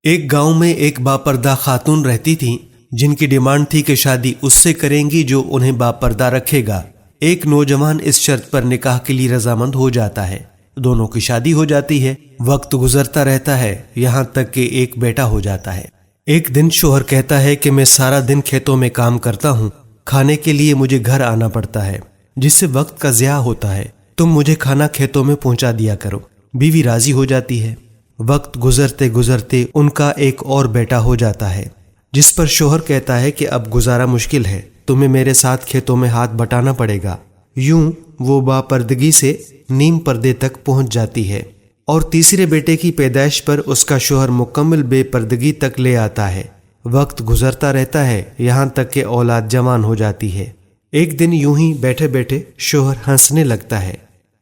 ایک گاؤں میں ایک باپردہ خاتون رہتی تھیں جن کی ڈیمانڈ تھی کہ شادی اس سے کریں گی جو انہیں باپردہ رکھے گا۔ ایک نوجوان اس شرط پر نکاح کے لیے رضامند ہو جاتا ہے۔ دونوں کی شادی ہو جاتی ہے۔ وقت گزرتا رہتا ہے یہاں تک کہ ایک بیٹا ہو جاتا ہے۔ ایک دن شوہر کہتا ہے کہ میں سارا دن کھیتوں میں کام کرتا ہوں، کھانے کے لیے مجھے گھر آنا پڑتا ہے جس سے وقت کا ضیاع ہوتا ہے، تم مجھے کھانا کھیتوں میں پہنچا دیا کرو۔ بیوی راضی ہو جاتی ہے۔ وقت گزرتے گزرتے ان کا ایک اور بیٹا ہو جاتا ہے جس پر شوہر کہتا ہے کہ اب گزارا مشکل ہے، تمہیں میرے ساتھ کھیتوں میں ہاتھ بٹانا پڑے گا۔ یوں وہ باپردگی سے نیم پردے تک پہنچ جاتی ہے اور تیسرے بیٹے کی پیدائش پر اس کا شوہر مکمل بے پردگی تک لے آتا ہے۔ وقت گزرتا رہتا ہے یہاں تک کہ اولاد جوان ہو جاتی ہے۔ ایک دن یوں ہی بیٹھے بیٹھے شوہر ہنسنے لگتا ہے۔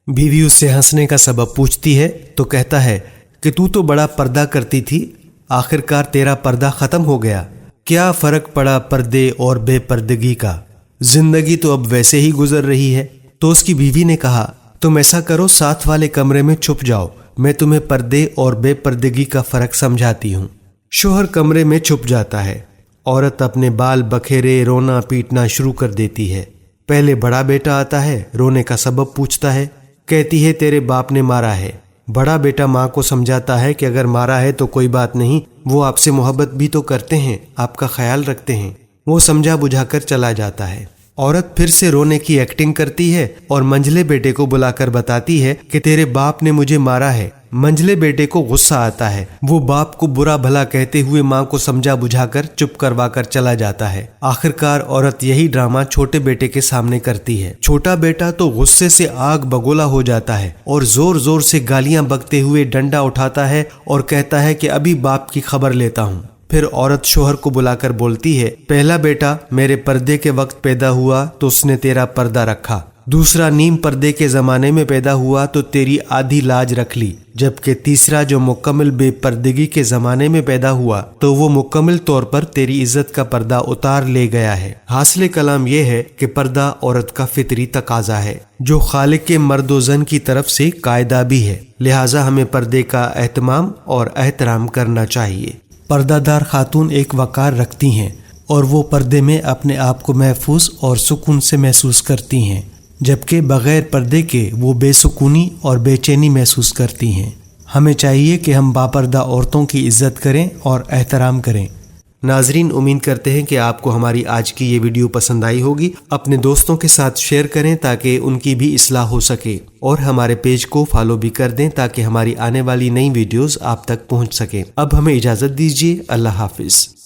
بیوی اس سے ہنسنے کا سبب پوچھتی ہے تو کہتا ہے کہ تو بڑا پردہ کرتی تھی، آخر کار تیرا پردہ ختم ہو گیا۔ کیا فرق پڑا پردے اور بے پردگی کا، زندگی تو اب ویسے ہی گزر رہی ہے۔ تو اس کی بیوی نے کہا تم ایسا کرو، ساتھ والے کمرے میں چھپ جاؤ، میں تمہیں پردے اور بے پردگی کا فرق سمجھاتی ہوں۔ شوہر کمرے میں چھپ جاتا ہے۔ عورت اپنے بال بکھیرے رونا پیٹنا شروع کر دیتی ہے۔ پہلے بڑا بیٹا آتا ہے، رونے کا سبب پوچھتا ہے، کہتی ہے تیرے باپ نے مارا ہے۔ بڑا بیٹا ماں کو سمجھاتا ہے کہ اگر مارا ہے تو کوئی بات نہیں، وہ آپ سے محبت بھی تو کرتے ہیں، آپ کا خیال رکھتے ہیں۔ وہ سمجھا بجھا کر چلا جاتا ہے۔ عورت پھر سے رونے کی ایکٹنگ کرتی ہے اور منجلے بیٹے کو بلا کر بتاتی ہے کہ تیرے باپ نے مجھے مارا ہے۔ منجلے بیٹے کو غصہ آتا ہے، وہ باپ کو برا بھلا کہتے ہوئے ماں کو سمجھا بجھا کر چپ کروا کر چلا جاتا ہے۔ آخرکار عورت یہی ڈرامہ چھوٹے بیٹے کے سامنے کرتی ہے۔ چھوٹا بیٹا تو غصے سے آگ بگولا ہو جاتا ہے اور زور زور سے گالیاں بکتے ہوئے ڈنڈا اٹھاتا ہے اور کہتا ہے کہ ابھی باپ کی خبر لیتا ہوں۔ پھر عورت شوہر کو بلا کر بولتی ہے، پہلا بیٹا میرے پردے کے وقت پیدا ہوا تو اس نے تیرا پردہ رکھا، دوسرا نیم پردے کے زمانے میں پیدا ہوا تو تیری آدھی لاج رکھ لی، جبکہ تیسرا جو مکمل بے پردگی کے زمانے میں پیدا ہوا تو وہ مکمل طور پر تیری عزت کا پردہ اتار لے گیا ہے۔ حاصل کلام یہ ہے کہ پردہ عورت کا فطری تقاضا ہے جو خالق کے مرد و زن کی طرف سے قاعدہ بھی ہے، لہٰذا ہمیں پردے کا اہتمام اور احترام کرنا چاہیے۔ پردہ دار خاتون ایک وقار رکھتی ہیں اور وہ پردے میں اپنے آپ کو محفوظ اور سکون سے محسوس کرتی ہیں، جبکہ بغیر پردے کے وہ بے سکونی اور بے چینی محسوس کرتی ہیں۔ ہمیں چاہیے کہ ہم باپردہ عورتوں کی عزت کریں اور احترام کریں۔ ناظرین، امید کرتے ہیں کہ آپ کو ہماری آج کی یہ ویڈیو پسند آئی ہوگی۔ اپنے دوستوں کے ساتھ شیئر کریں تاکہ ان کی بھی اصلاح ہو سکے، اور ہمارے پیج کو فالو بھی کر دیں تاکہ ہماری آنے والی نئی ویڈیوز آپ تک پہنچ سکیں۔ اب ہمیں اجازت دیجیے، اللہ حافظ۔